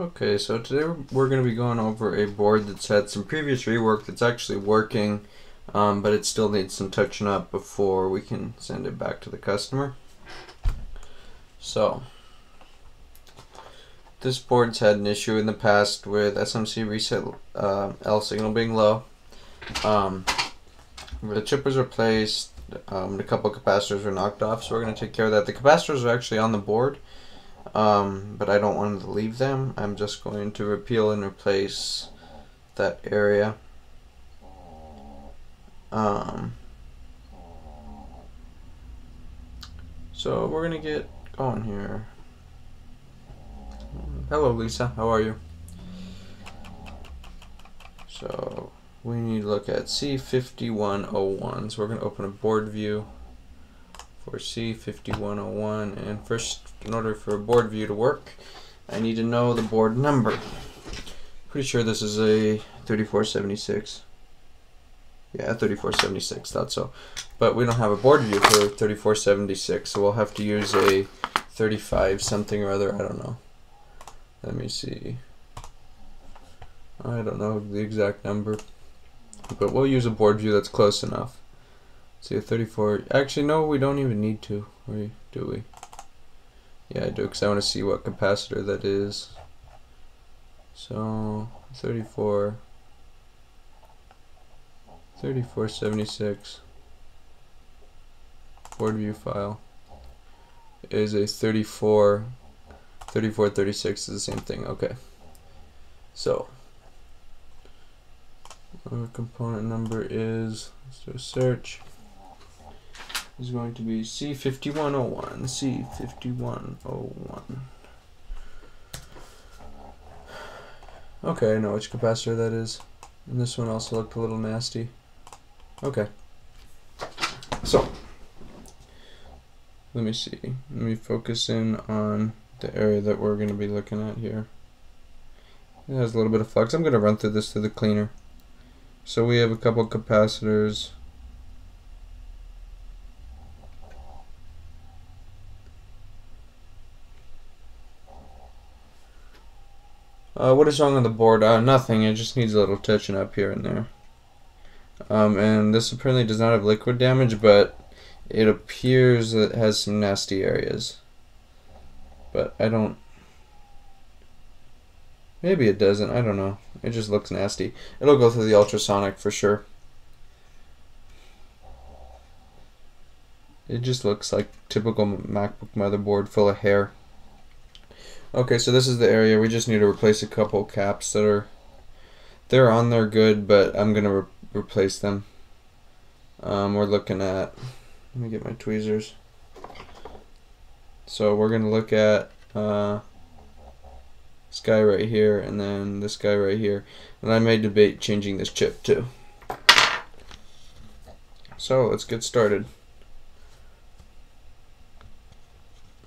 Okay, so today we're going to be going over a board that's had some previous rework that's actually working, but it still needs some touching up before we can send it back to the customer. So, this board's had an issue in the past with SMC reset L signal being low. The chip was replaced, a couple of capacitors were knocked off, so we're going to take care of that. The capacitors are actually on the board. But I don't want to leave them. I'm just going to repeal and replace that area. So we're gonna get going here. Hello Lisa, how are you? So we need to look at C5101. So we're gonna open a board view for C5101, and first, in order for a board view to work, I need to know the board number. Pretty sure this is a 3476. Yeah, 3476, thought so. But we don't have a board view for 3476, so we'll have to use a 35 something or other, I don't know. Let me see. I don't know the exact number, but we'll use a board view that's close enough. See, a 34, actually no, we don't even need to, do we? Yeah, I do, because I want to see what capacitor that is. So, 3476 board view file is a 3436 is the same thing, okay. So, our component number is, let's do a search, is going to be C5101, C5101. Okay, I know which capacitor that is. And this one also looked a little nasty. Okay. So, let me see. Let me focus in on the area that we're going to be looking at here. It has a little bit of flux. I'm going to run through this through the cleaner. So we have a couple capacitors. What is wrong on the board? Nothing. It just needs a little touching up here and there. And this apparently does not have liquid damage, but it appears that it has some nasty areas. But I don't... Maybe it doesn't. I don't know. It just looks nasty. It'll go through the ultrasonic for sure. It just looks like typical MacBook motherboard full of hair. Okay, so this is the area. We just need to replace a couple caps that are... They're on there good, but I'm going to replace them. We're looking at... Let me get my tweezers. So we're going to look at this guy right here, and then this guy right here. And I may debate changing this chip too. So let's get started.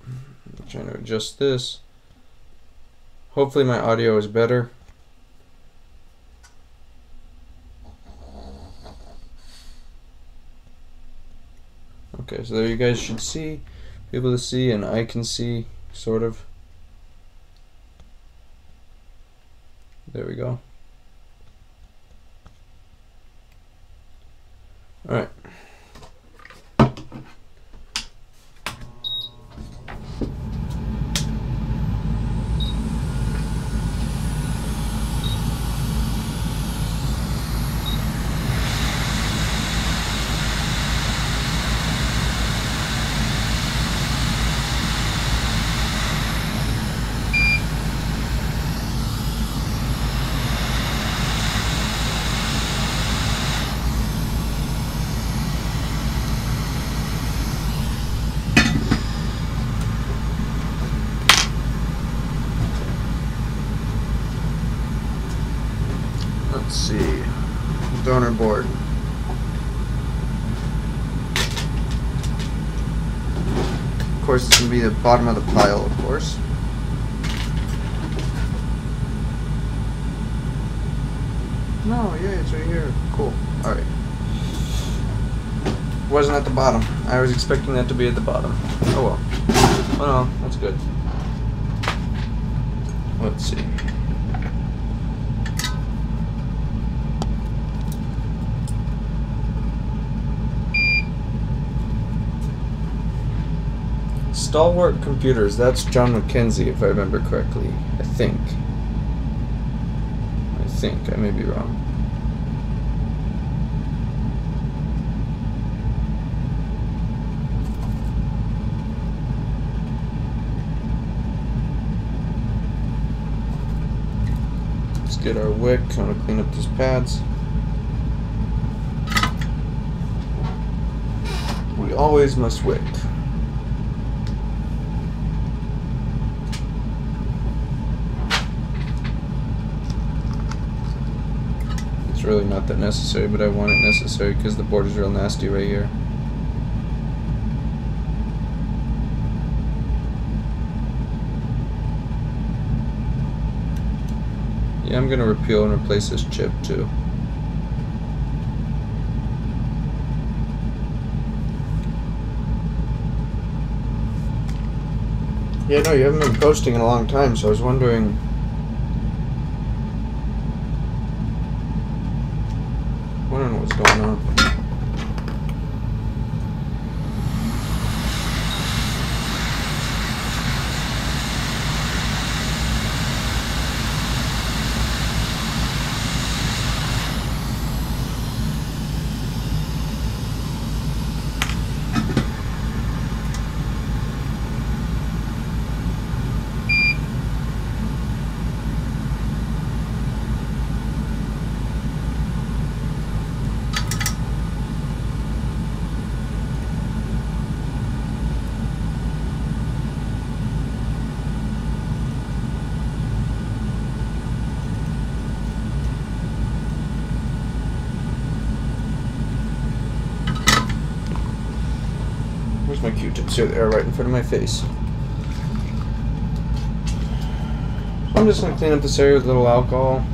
I'm trying to adjust this. Hopefully my audio is better. Okay, so there you guys should be able to see, and I can see, sort of. There we go. Alright. Let's see, donor board. Of course, it's going to be the bottom of the pile, of course. No, yeah, it's right here. Cool. Alright. Wasn't at the bottom. I was expecting that to be at the bottom. Oh well. Oh no, that's good. Let's see. Stalwart Computers, that's John McKenzie, if I remember correctly. I think. I may be wrong. Let's get our wick. I'm going to clean up these pads. We always must wick. Really not that necessary, but I want it necessary because the board is real nasty right here. Yeah, I'm gonna repeal and replace this chip too. Yeah, no, you haven't been posting in a long time, so I was wondering. What's going on? My Q-tips here, they are right in front of my face. So I'm just going to clean up this area with a little alcohol.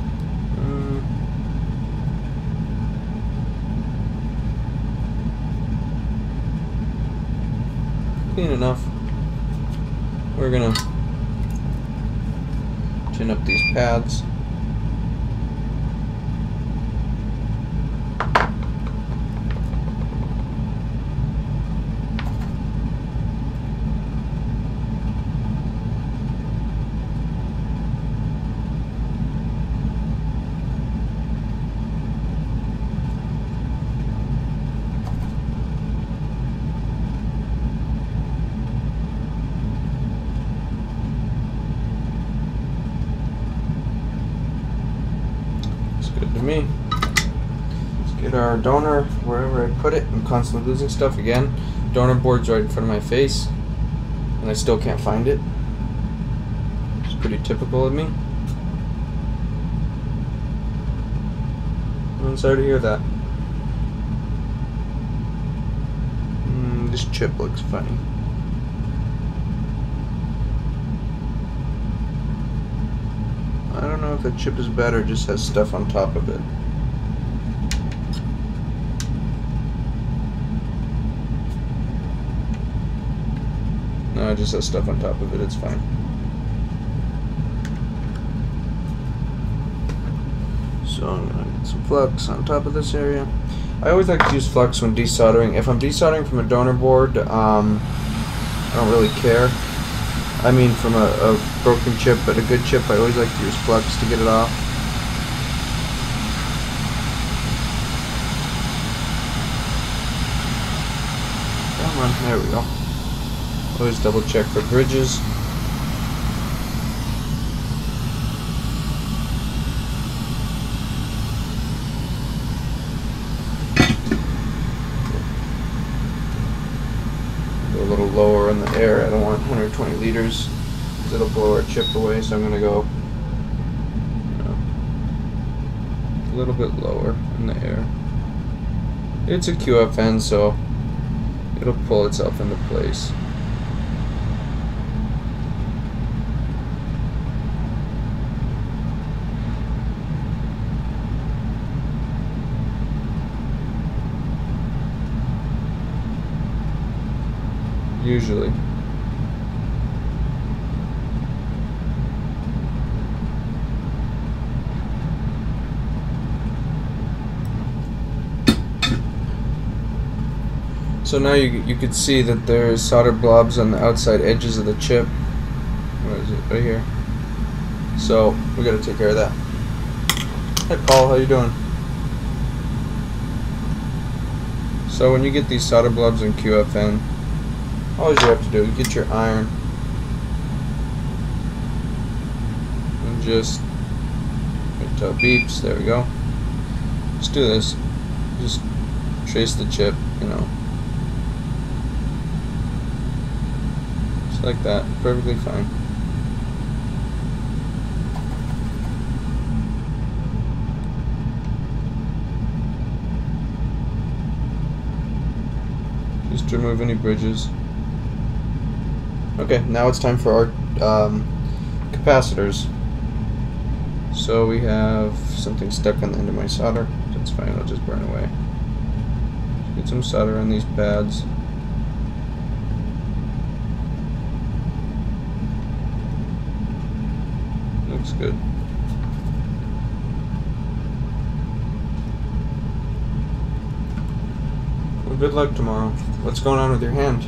Clean enough. We're going to chin up these pads. Good to me. Let's get our donor wherever I put it. I'm constantly losing stuff again. Donor board's right in front of my face, and I still can't find it. It's pretty typical of me. I'm sorry to hear that. This chip looks funny. I don't know if the chip is bad or just has stuff on top of it. No, it just has stuff on top of it, it's fine. So I'm gonna get some flux on top of this area. I always like to use flux when desoldering. If I'm desoldering from a donor board, I don't really care. I mean, from a broken chip, but a good chip, I always like to use flux to get it off. Come on, there we go. Always double check for bridges. Go a little lower in the air. I don't want 120 liters. It'll blow our chip away, so I'm going to go a little bit lower in the air. It's a QFN, so it'll pull itself into place. Usually. So now you could see that there's solder blobs on the outside edges of the chip. Where is it? Right here. So we got to take care of that. Hey Paul, how you doing? So when you get these solder blobs in QFN, all you have to do is get your iron and just wait till it beeps. There we go. Just do this. Just trace the chip, you know. Just like that. Perfectly fine. Just to remove any bridges. Okay, now it's time for our capacitors. So we have something stuck on the end of my solder. That's fine, it'll just burn away. Get some solder on these pads. Looks good. Well, good luck tomorrow. What's going on with your hand?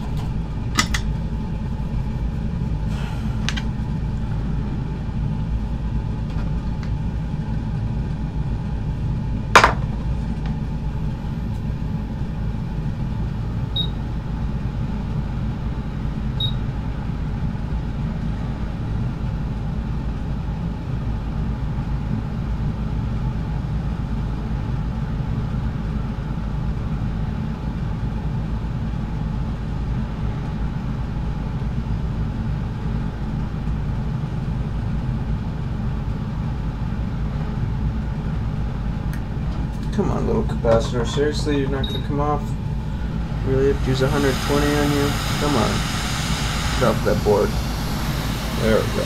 Come on, little capacitor. Seriously, you're not going to come off? Really have to use 120 on you? Come on. Get off that board. There we go.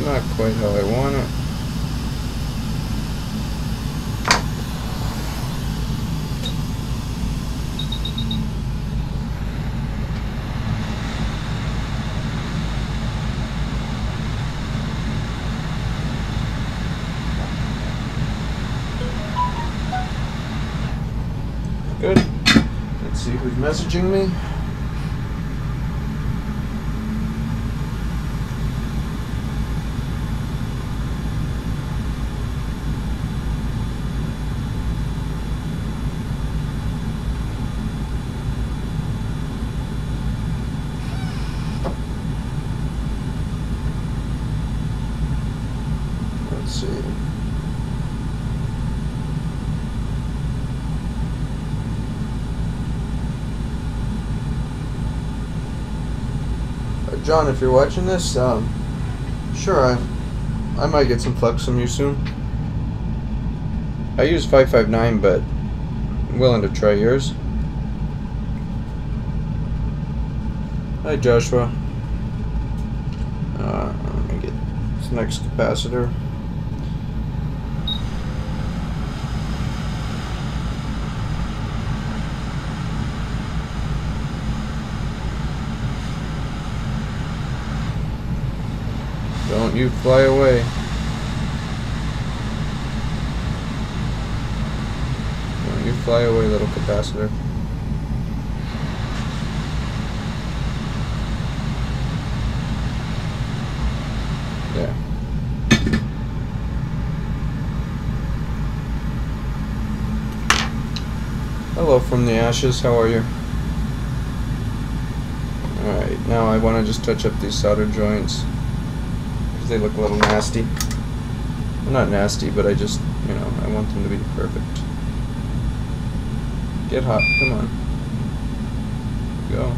Not quite how I want it. Good. Let's see who's messaging me. Let's see. John, if you're watching this, sure, I might get some Flux from you soon. I use 559, but I'm willing to try yours. Hi, Joshua. Let me get this next capacitor. Don't you fly away. Don't you fly away, little capacitor. Yeah. Hello from the ashes, how are you? Alright, now I want to just touch up these solder joints. They look a little nasty. Well, not nasty, but I just, you know, I want them to be perfect. Get hot, come on. Go.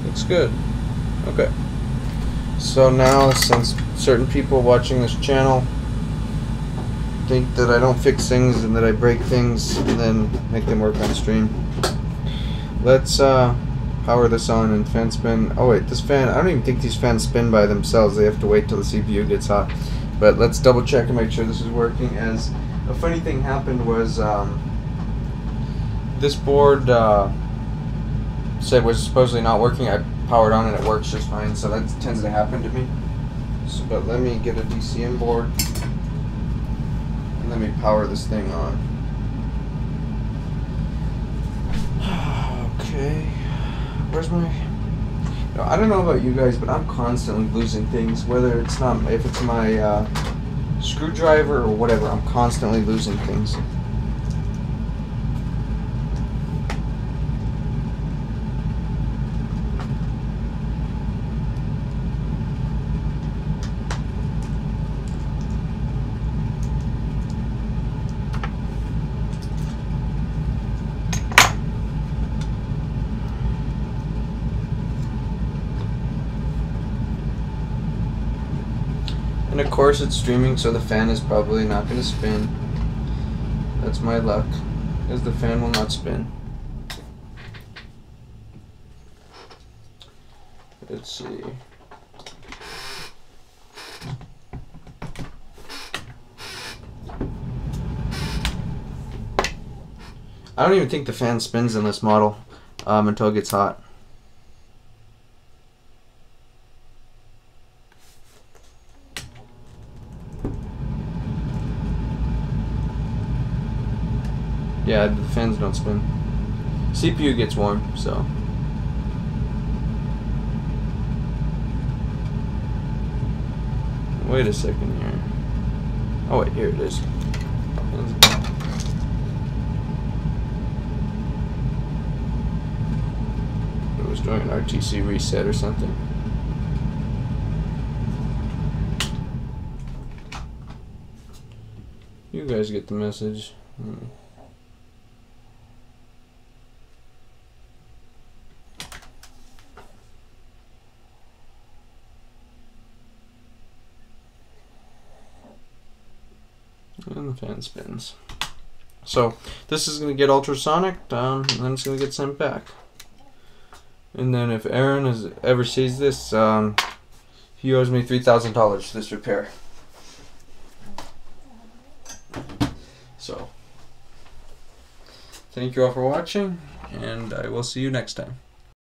Looks good. Okay. So now, since certain people watching this channel think that I don't fix things and that I break things and then make them work on stream, let's power this on and fan spin. Oh wait, this fan, I don't even think these fans spin by themselves. They have to wait till the CPU gets hot. but let's double check and make sure this is working. As a funny thing happened was this board said was supposedly not working. I powered on and it works just fine, so that tends to happen to me. So, but let me get a DCM board and let me power this thing on. Okay, where's my... I don't know about you guys, but I'm constantly losing things. Whether it's not, if it's my screwdriver or whatever, I'm constantly losing things. And of course it's streaming, so the fan is probably not going to spin. That's my luck, because the fan will not spin. Let's see. I don't even think the fan spins in this model until it gets hot. Yeah, the fans don't spin. CPU gets warm, so. Wait a second here. Oh wait, here it is. It was doing an RTC reset or something. You guys get the message. And the fan spins. So this is going to get ultrasonic, and then it's going to get sent back. And then if Aaron ever sees this, he owes me $3,000 for this repair. So thank you all for watching, and I will see you next time.